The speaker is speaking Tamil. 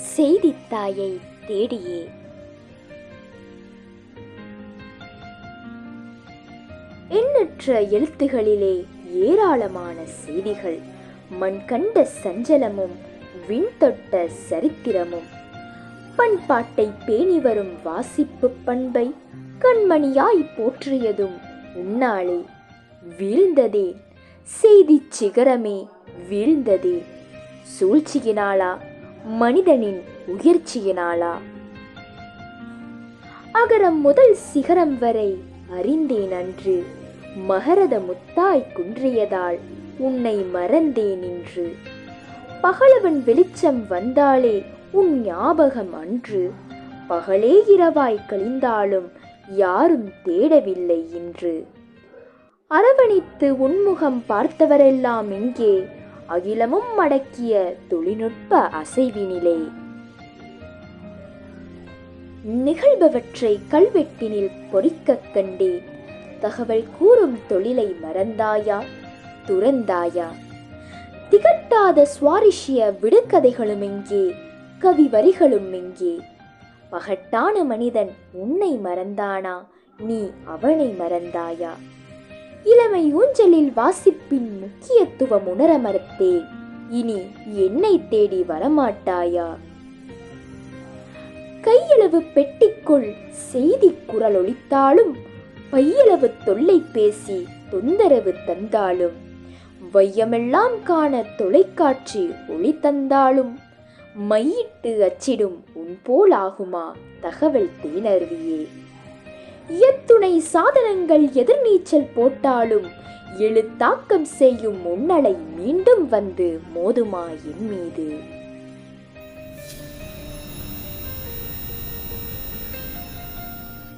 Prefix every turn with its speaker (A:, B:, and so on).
A: செய்தித்தாயை தேடியே. எண்ணற்ற எழுத்துகளிலே ஏராளமான செய்திகள், மண் கண்ட சஞ்சலமும் விண்தொட்ட சரித்திரமும், பண்பாட்டை பேணி வரும் வாசிப்பு பண்பை கண்மணியாய் போற்றியதும் உன்னாலே. வீழ்ந்ததே செய்தி சிகரமே, வீழ்ந்ததே சூழ்ச்சியினாளா மனிதனின் உயர்ச்சியினாளா? அகரம் முதல் சிகரம் வரை அறிந்தேன் அன்று, மகரத முத்தாய் குன்றியதால் உன்னை மறந்தேன் இன்று. பகலவன் வெளிச்சம் வந்தாலே உன் ஞாபகம் அன்று, பகலே இரவாய் கழிந்தாலும் யாரும் தேடவில்லை இன்று. அரவணைத்து உன்முகம் பார்த்தவரெல்லாம் இங்கே, அகிலமும் அடக்கிய தொழில்நுட்ப அசைவினிலே. நிகழ்பவற்றை கல்வெட்டினில் பொறிக்கக் கண்டேன், தகவல் கூறும் தொழிலை மறந்தாயா துறந்தாயா? திகட்டாத சுவாரஸ்ய விடுகதைகளும் எங்கே, கவி வரிகளும் எங்கே? பகட்டான மனிதன் உன்னை மறந்தானா, நீ அவனை மறந்தாயா? இளமை ஊஞ்சலில் வாசிப்பின் முக்கியத்துவம் உணர மறுத்தேன், இனி என்னை தேடி வரமாட்டாயா? கையளவு பெட்டிக்குள் செய்தி குரல் ஒலித்தாலும், பையளவு தொல்லை பேசி தொந்தரவு தந்தாலும், வையமெல்லாம் காண தொலைக்காட்சி ஒளி தந்தாலும், மையிட்டு அச்சிடும் உன் போலாகுமா தகவல் தேனருவியே? எத்துணை சாதனங்கள் எதிர்நீச்சல் போட்டாலும், எழுத்தாக்கம் செய்யும் முன்னலை மீண்டும் வந்து மோதுமா என் மீது?